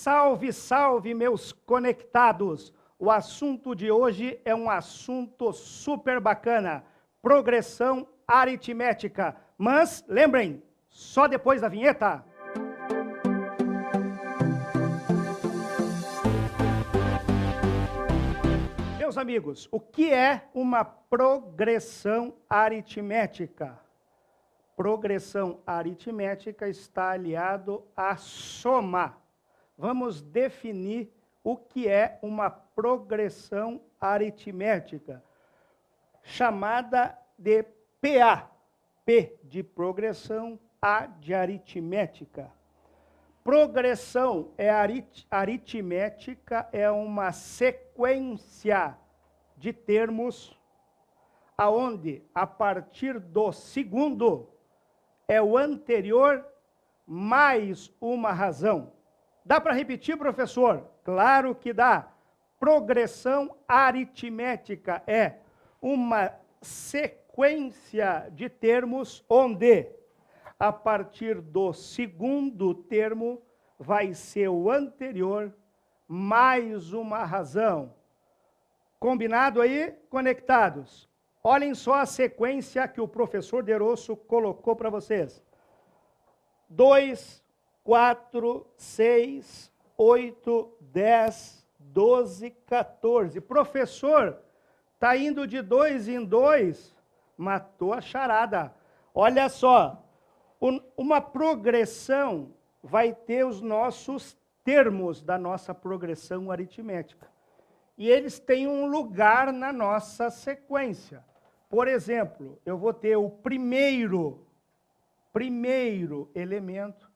Salve, salve, meus conectados! O assunto de hoje é um assunto super bacana, progressão aritmética. Mas, lembrem, só depois da vinheta. Meus amigos, o que é uma progressão aritmética? Progressão aritmética está aliado à soma. Vamos definir o que é uma progressão aritmética, chamada de PA. P de progressão, A de aritmética. Progressão aritmética é uma sequência de termos aonde, a partir do segundo, é o anterior mais uma razão. Dá para repetir, professor? Claro que dá. Progressão aritmética é uma sequência de termos onde, a partir do segundo termo, vai ser o anterior mais uma razão. Combinado aí? Conectados? Olhem só a sequência que o professor Derosso colocou para vocês. 2, 4, 6, 8, 10, 12, 14. Professor, está indo de 2 em 2, matou a charada. Olha só, uma progressão vai ter os nossos termos da nossa progressão aritmética. E eles têm um lugar na nossa sequência. Por exemplo, eu vou ter o primeiro elemento,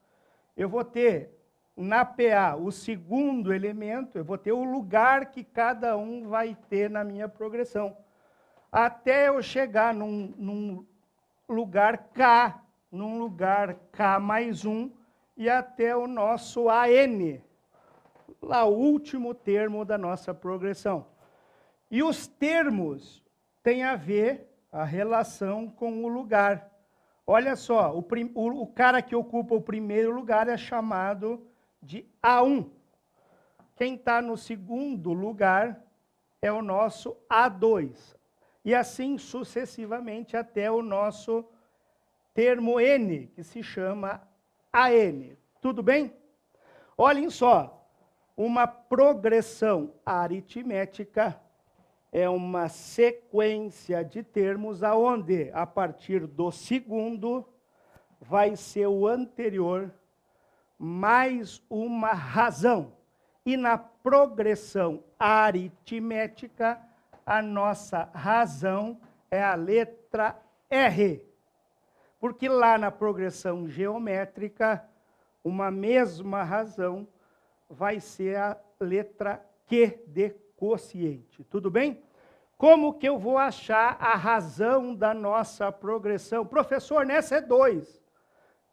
eu vou ter na PA o segundo elemento, eu vou ter o lugar que cada um vai ter na minha progressão. Até eu chegar num lugar K, num lugar K mais 1, e até o nosso AN, lá o último termo da nossa progressão. E os termos têm a ver, a relação com o lugar. Olha só, o cara que ocupa o primeiro lugar é chamado de A1. Quem está no segundo lugar é o nosso A2. E assim sucessivamente até o nosso termo N, que se chama AN. Tudo bem? Olhem só, uma progressão aritmética é uma sequência de termos aonde, a partir do segundo, vai ser o anterior mais uma razão. E na progressão aritmética, a nossa razão é a letra R. Porque lá na progressão geométrica, uma mesma razão vai ser a letra Q de quociente. Tudo bem? Como que eu vou achar a razão da nossa progressão? Professor, nessa é 2.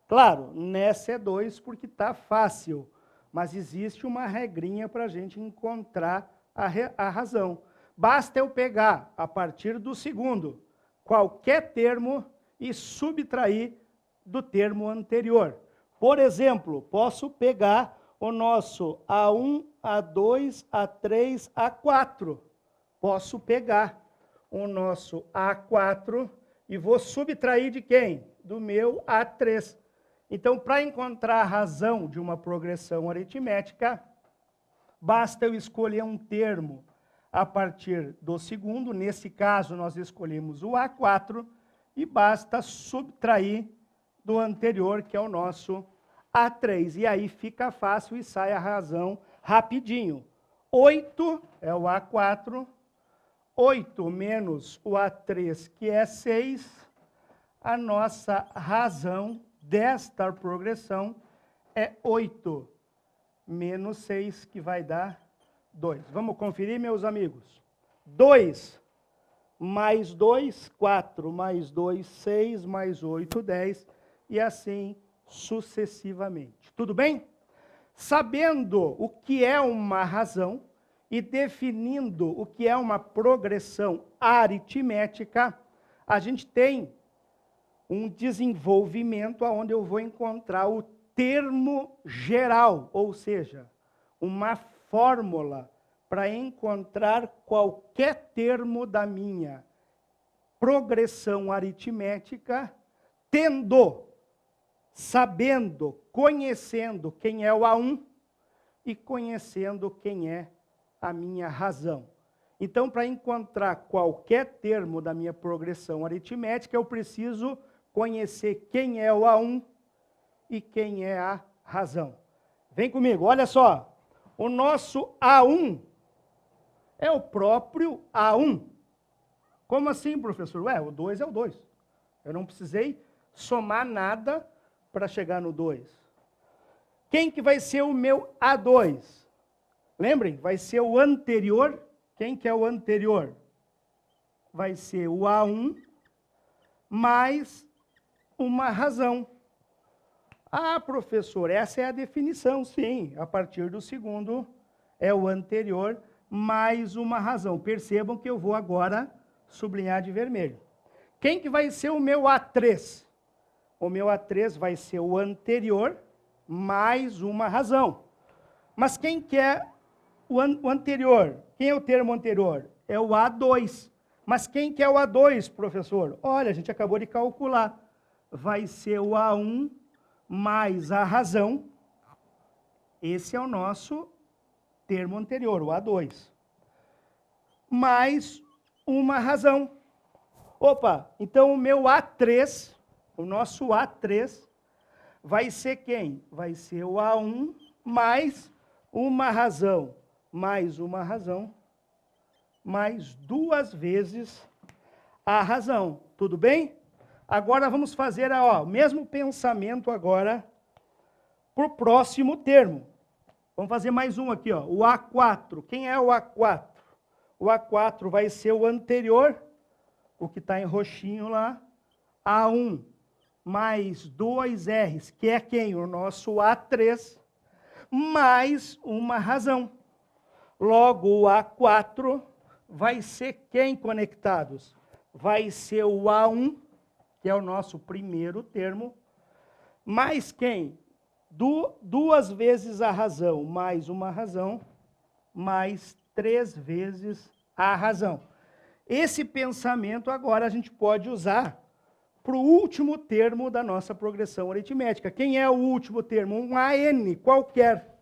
Claro, nessa é 2 porque está fácil, mas existe uma regrinha para a gente encontrar a razão. Basta eu pegar, a partir do segundo, qualquer termo e subtrair do termo anterior. Por exemplo, posso pegar o nosso A1, A2, A3, A4. Posso pegar o nosso A4 e vou subtrair de quem? Do meu A3. Então, para encontrar a razão de uma progressão aritmética, basta eu escolher um termo a partir do segundo. Nesse caso, nós escolhemos o A4 e basta subtrair do anterior, que é o nosso A3. E aí fica fácil e sai a razão rapidinho. 8 é o A4, 8 menos o A3, que é 6, a nossa razão desta progressão é 8 menos 6, que vai dar 2. Vamos conferir, meus amigos? 2 mais 2, 4 mais 2, 6 mais 8, 10, e assim sucessivamente. Tudo bem? Sabendo o que é uma razão e definindo o que é uma progressão aritmética, a gente tem um desenvolvimento onde eu vou encontrar o termo geral, ou seja, uma fórmula para encontrar qualquer termo da minha progressão aritmética, sabendo, conhecendo quem é o A1 e conhecendo quem é a minha razão. Então, para encontrar qualquer termo da minha progressão aritmética, eu preciso conhecer quem é o A1 e quem é a razão. Vem comigo, olha só. O nosso A1 é o próprio A1. Como assim, professor? Ué, o 2 é o 2. Eu não precisei somar nada para chegar no 2. Quem que vai ser o meu A2? Lembrem, vai ser o anterior. Quem que é o anterior? Vai ser o A1 mais uma razão. Ah, professor, essa é a definição, sim. A partir do segundo é o anterior mais uma razão. Percebam que eu vou agora sublinhar de vermelho. Quem que vai ser o meu A3? O meu A3 vai ser o anterior mais uma razão. Mas quem que é o anterior? Quem é o termo anterior? É o A2. Mas quem que é o A2, professor? Olha, a gente acabou de calcular. Vai ser o A1 mais a razão. Esse é o nosso termo anterior, o A2. Mais uma razão. Opa, então o meu A3, o nosso A3, vai ser quem? Vai ser o A1 mais uma razão, mais uma razão, mais duas vezes a razão. Tudo bem? Agora vamos fazer o mesmo pensamento agora para o próximo termo. Vamos fazer mais um aqui, o A4. Quem é o A4? O A4 vai ser o anterior, o que está em roxinho lá, A1 mais 2 R's, que é quem? O nosso A3, mais uma razão. Logo, o A4 vai ser quem conectados? Vai ser o A1, que é o nosso primeiro termo, mais quem? Duas vezes a razão, mais uma razão, mais 3 vezes a razão. Esse pensamento agora a gente pode usar para o último termo da nossa progressão aritmética. Quem é o último termo? Um AN qualquer.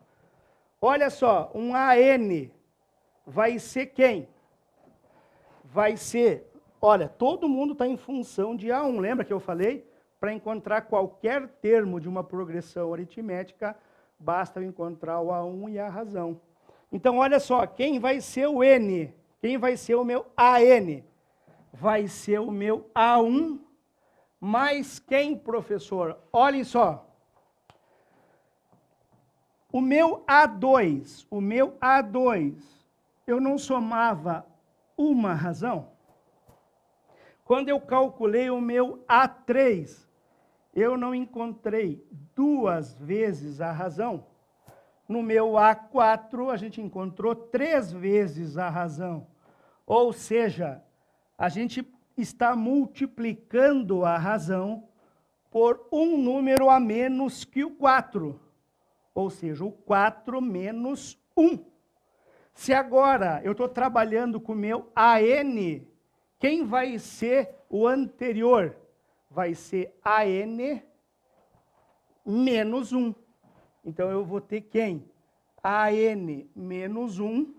Olha só, um AN vai ser quem? Vai ser, olha, todo mundo está em função de A1. Lembra que eu falei? Para encontrar qualquer termo de uma progressão aritmética, basta eu encontrar o A1 e a razão. Então, olha só, quem vai ser o N? Quem vai ser o meu AN? Vai ser o meu A1 mais quem, professor? Olhem só. O meu A2, eu não somava uma razão? Quando eu calculei o meu A3, eu não encontrei duas vezes a razão? No meu A4, a gente encontrou 3 vezes a razão. Ou seja, a gente está multiplicando a razão por um número a menos que o 4. Ou seja, o 4 menos 1. Se agora eu estou trabalhando com o meu AN, quem vai ser o anterior? Vai ser AN menos 1. Então, eu vou ter quem? AN menos 1.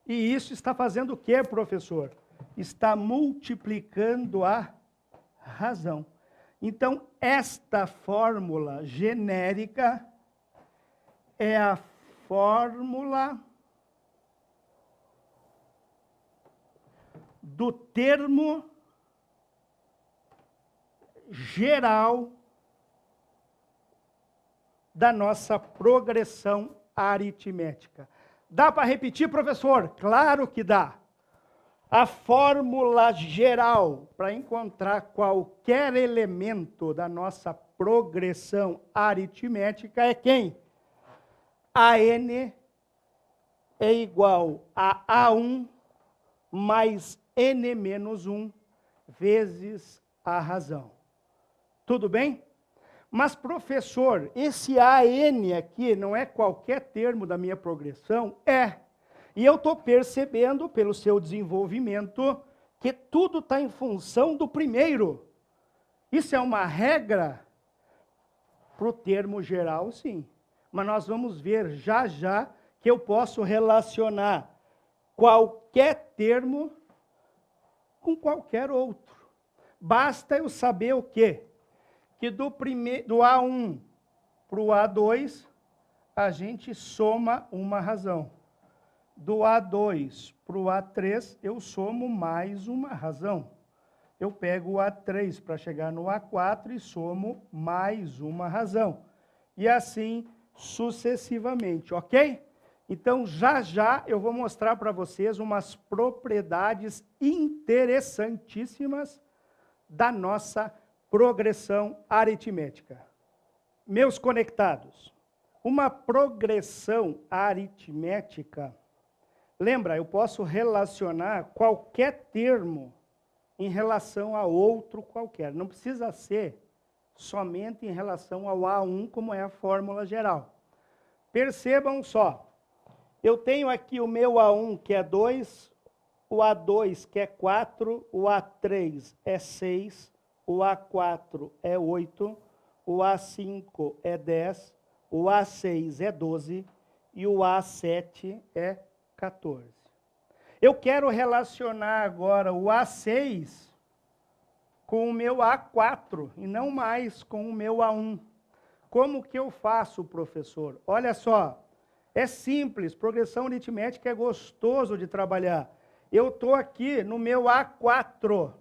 E isso está fazendo o quê, professor? Está multiplicando a razão. Então, esta fórmula genérica é a fórmula do termo geral da nossa progressão aritmética. Dá para repetir, professor? Claro que dá. A fórmula geral para encontrar qualquer elemento da nossa progressão aritmética é quem? AN é igual a A1 mais N menos 1 vezes a razão. Tudo bem? Mas, professor, esse AN aqui não é qualquer termo da minha progressão? É. E eu estou percebendo, pelo seu desenvolvimento, que tudo está em função do primeiro. Isso é uma regra? Para o termo geral, sim. Mas nós vamos ver já já que eu posso relacionar qualquer termo com qualquer outro. Basta eu saber o quê? Que do A1 para o A2, a gente soma uma razão. Do A2 para o A3, eu somo mais uma razão. Eu pego o A3 para chegar no A4 e somo mais uma razão. E assim sucessivamente, ok? Então, já já eu vou mostrar para vocês umas propriedades interessantíssimas da nossa progressão aritmética. Meus conectados, uma progressão aritmética, lembra, eu posso relacionar qualquer termo em relação a outro qualquer. Não precisa ser somente em relação ao A1, como é a fórmula geral. Percebam só, eu tenho aqui o meu A1, que é 2, o A2, que é 4, o A3 é 6, o A4 é 8, o A5 é 10, o A6 é 12 e o A7 é 14. Eu quero relacionar agora o A6 com o meu A4 e não mais com o meu A1. Como que eu faço, professor? Olha só, é simples, progressão aritmética é gostoso de trabalhar. Eu estou aqui no meu A4,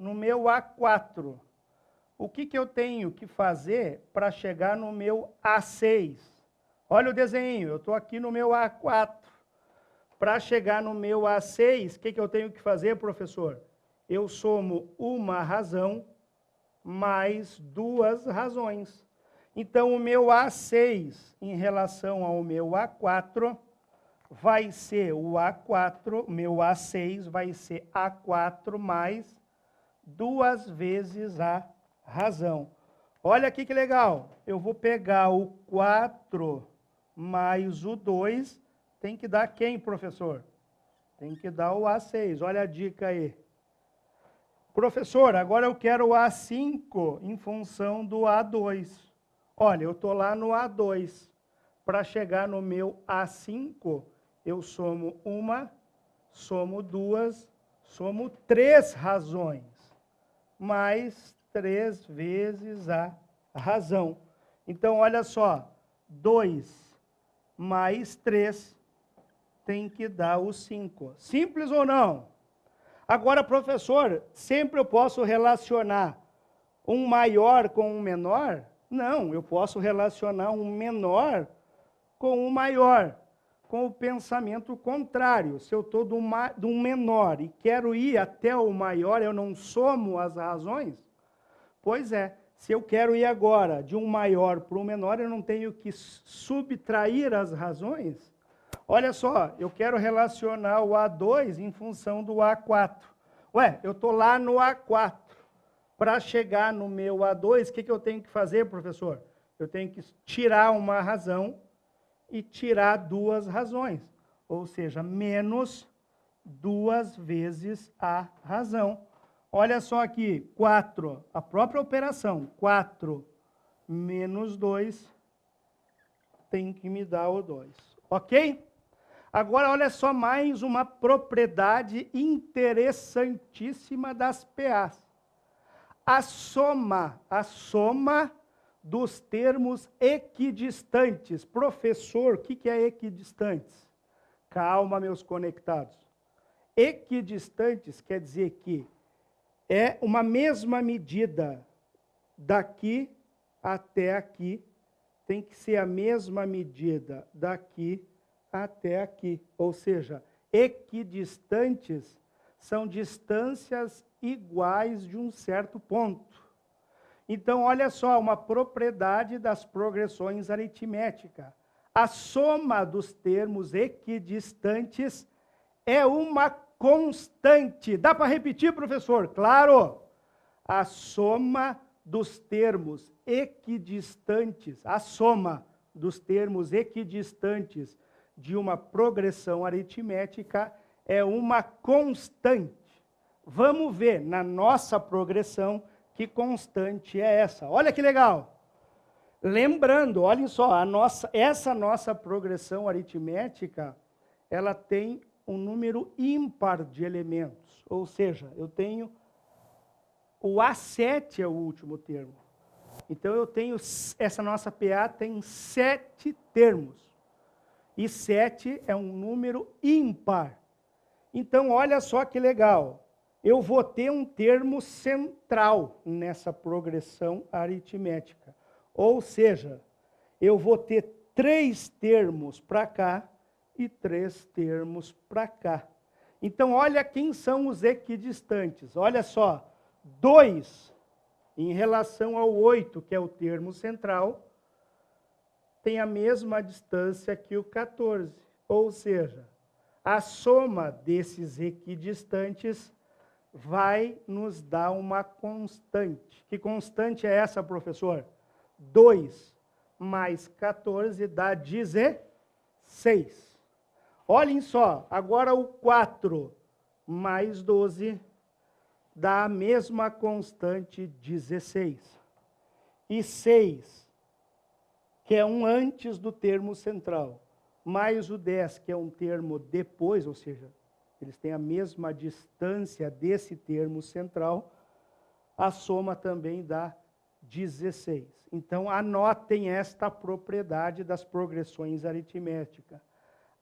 O que eu tenho que fazer para chegar no meu A6? Olha o desenho, eu estou aqui no meu A4. Para chegar no meu A6, o que eu tenho que fazer, professor? Eu somo uma razão mais duas razões. Então, o meu A6 em relação ao meu A4 vai ser o A4, meu A6 vai ser A4 mais duas vezes a razão. Olha aqui que legal. Eu vou pegar o 4 mais o 2, tem que dar quem, professor? Tem que dar o A6. Olha a dica aí. Professor, agora eu quero o A5 em função do A2. Olha, eu estou lá no A2. Para chegar no meu A5, eu somo uma, somo duas, somo três razões. Mais 3 vezes a razão. Então, olha só, 2 mais 3 tem que dar o 5. Simples ou não? Agora, professor, sempre eu posso relacionar um maior com um menor? Não, eu posso relacionar um menor com um maior, com o pensamento contrário. Se eu estou de um menor e quero ir até o maior, eu não somo as razões? Pois é, se eu quero ir agora de um maior para um menor, eu não tenho que subtrair as razões? Olha só, eu quero relacionar o A2 em função do A4. Ué, eu estou lá no A4. Para chegar no meu A2, o que eu tenho que fazer, professor? Eu tenho que tirar uma razão e tirar duas razões. Ou seja, menos duas vezes a razão. Olha só aqui, 4, a própria operação. 4 menos 2 tem que me dar o 2. Ok? Agora, olha só mais uma propriedade interessantíssima das PAs. A soma dos termos equidistantes. Professor, o que é equidistantes? Calma, meus conectados. Equidistantes quer dizer que é uma mesma medida daqui até aqui, tem que ser a mesma medida daqui até aqui. Ou seja, equidistantes são distâncias iguais de um certo ponto. Então, olha só, uma propriedade das progressões aritméticas. A soma dos termos equidistantes é uma constante. Dá para repetir, professor? Claro! A soma dos termos equidistantes, a soma dos termos equidistantes de uma progressão aritmética é uma constante. Vamos ver na nossa progressão que constante é essa. Olha que legal. Lembrando, olhem só, essa nossa progressão aritmética, ela tem um número ímpar de elementos. Ou seja, eu tenho o A7 é o último termo. Então eu tenho, essa nossa PA tem 7 termos. E 7 é um número ímpar. Então olha só que legal. Eu vou ter um termo central nessa progressão aritmética. Ou seja, eu vou ter 3 termos para cá e 3 termos para cá. Então, olha quem são os equidistantes. Olha só, 2 em relação ao 8, que é o termo central, tem a mesma distância que o 14. Ou seja, a soma desses equidistantes vai nos dar uma constante. Que constante é essa, professor? 2 mais 14 dá 16. Olhem só, agora o 4 mais 12 dá a mesma constante 16. E 6, que é um antes do termo central, mais o 10, que é um termo depois, ou seja, eles têm a mesma distância desse termo central, a soma também dá 16. Então, anotem esta propriedade das progressões aritméticas.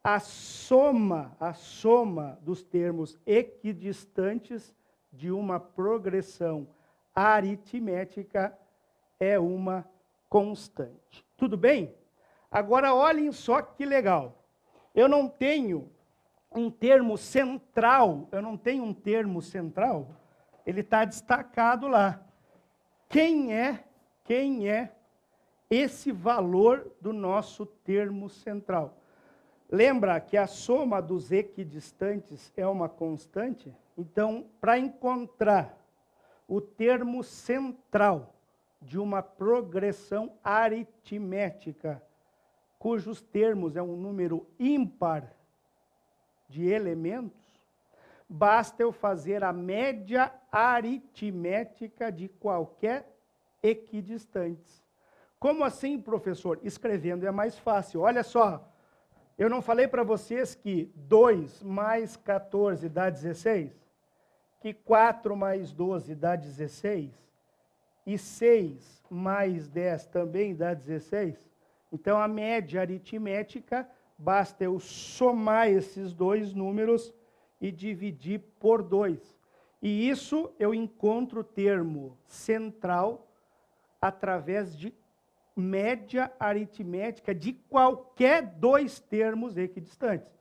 A soma dos termos equidistantes de uma progressão aritmética é uma constante. Tudo bem? Agora, olhem só que legal. Eu não tenho um termo central, ele está destacado lá. Quem é esse valor do nosso termo central? Lembra que a soma dos equidistantes é uma constante? Então, para encontrar o termo central de uma progressão aritmética, cujos termos é um número ímpar de elementos, basta eu fazer a média aritmética de qualquer equidistante. Como assim, professor? Escrevendo é mais fácil. Olha só, eu não falei para vocês que 2 mais 14 dá 16? Que 4 mais 12 dá 16? E 6 mais 10 também dá 16? Então, a média aritmética, basta eu somar esses dois números e dividir por 2. E isso eu encontro o termo central através de média aritmética de qualquer 2 termos equidistantes.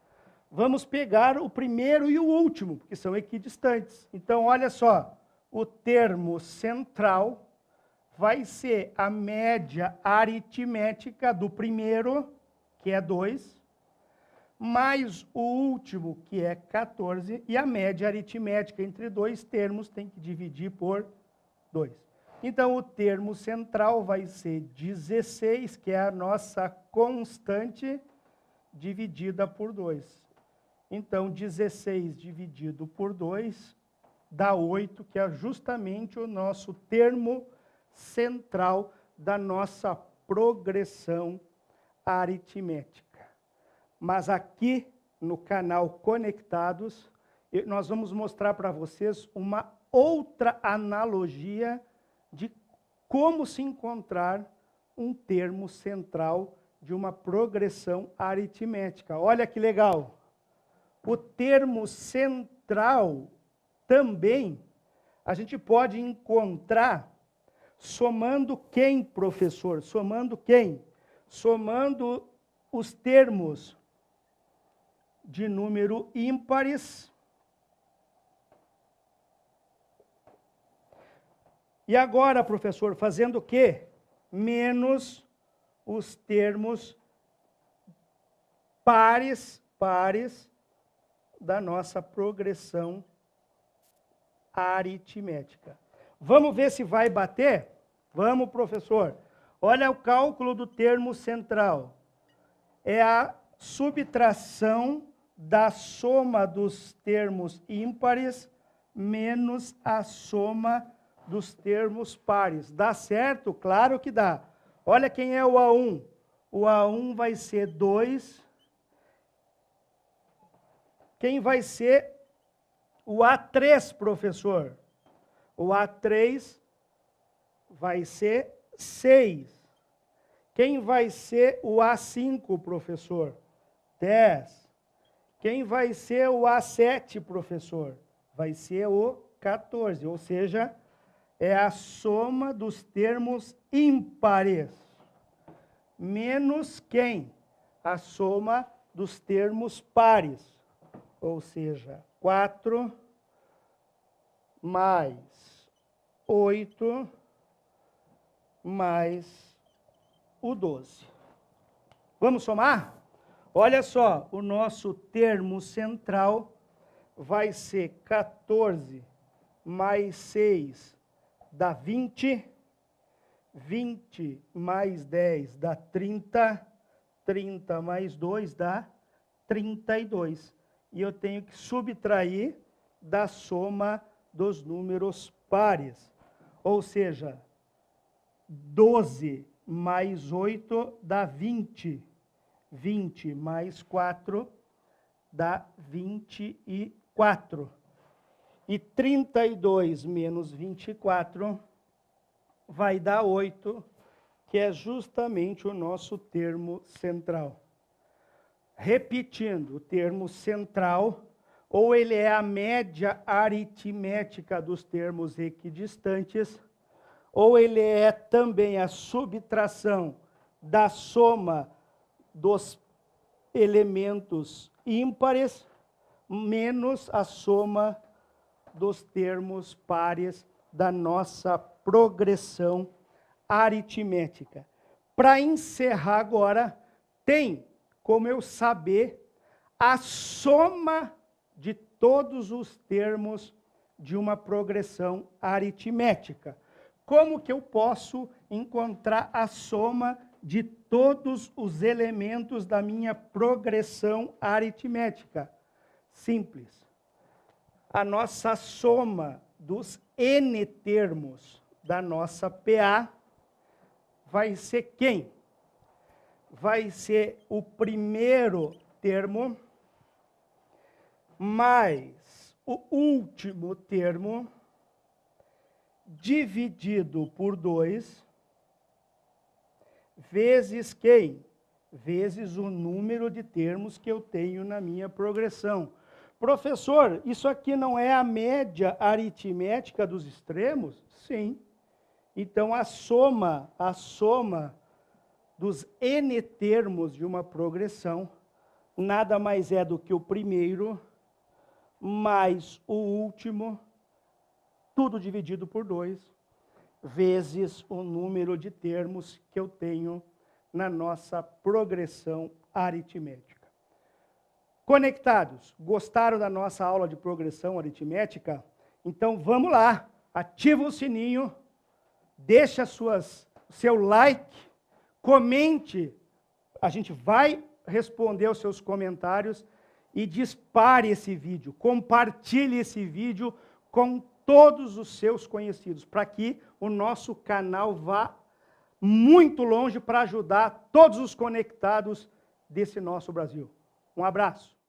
Vamos pegar o primeiro e o último, que são equidistantes. Então, olha só, o termo central vai ser a média aritmética do primeiro, que é 2, mais o último, que é 14, e a média aritmética entre 2 termos tem que dividir por 2. Então, o termo central vai ser 16, que é a nossa constante, dividida por 2. Então, 16 dividido por 2 dá 8, que é justamente o nosso termo central da nossa progressão aritmética. Mas aqui no canal Conectados, nós vamos mostrar para vocês uma outra analogia de como se encontrar um termo central de uma progressão aritmética. Olha que legal! O termo central também a gente pode encontrar somando quem, professor? Somando quem? Somando os termos de número ímpares. E agora, professor, fazendo o quê? Menos os termos pares da nossa progressão aritmética. Vamos ver se vai bater? Vamos, professor. Olha o cálculo do termo central. É a subtração da soma dos termos ímpares menos a soma dos termos pares. Dá certo? Claro que dá. Olha quem é o A1. O A1 vai ser 2. Quem vai ser o A3, professor? O A3 vai ser 6. Quem vai ser o A5, professor? 10. Quem vai ser o A7, professor? Vai ser o 14, ou seja, é a soma dos termos ímpares. Menos quem? A soma dos termos pares. Ou seja, 4 mais 8 mais o 12. Vamos somar? Olha só, o nosso termo central vai ser 14 mais 6 dá 20, 20 mais 10 dá 30, 30 mais 2 dá 32. E eu tenho que subtrair da soma dos números pares. Ou seja, 12 mais 8 dá 20. 20 mais 4 dá 24. E 32 menos 24 vai dar 8, que é justamente o nosso termo central. Repetindo, o termo central, ou ele é a média aritmética dos termos equidistantes, ou ele é também a subtração da soma dos elementos ímpares menos a soma dos termos pares da nossa progressão aritmética. Para encerrar agora, tem como eu saber a soma de todos os termos de uma progressão aritmética. Como que eu posso encontrar a soma de todos os elementos da minha progressão aritmética? Simples. A nossa soma dos N termos da nossa PA vai ser quem? Vai ser o primeiro termo mais o último termo dividido por 2 vezes quem? Vezes o número de termos que eu tenho na minha progressão. Professor, isso aqui não é a média aritmética dos extremos? Sim. Então, a soma dos N termos de uma progressão nada mais é do que o primeiro mais o último, tudo dividido por 2, vezes o número de termos que eu tenho na nossa progressão aritmética. Conectados, gostaram da nossa aula de progressão aritmética? Então vamos lá, ativa o sininho, deixa seu like, comente, a gente vai responder os seus comentários e dispare esse vídeo, compartilhe esse vídeo com todos os seus conhecidos, para que o nosso canal vá muito longe para ajudar todos os conectados desse nosso Brasil. Um abraço.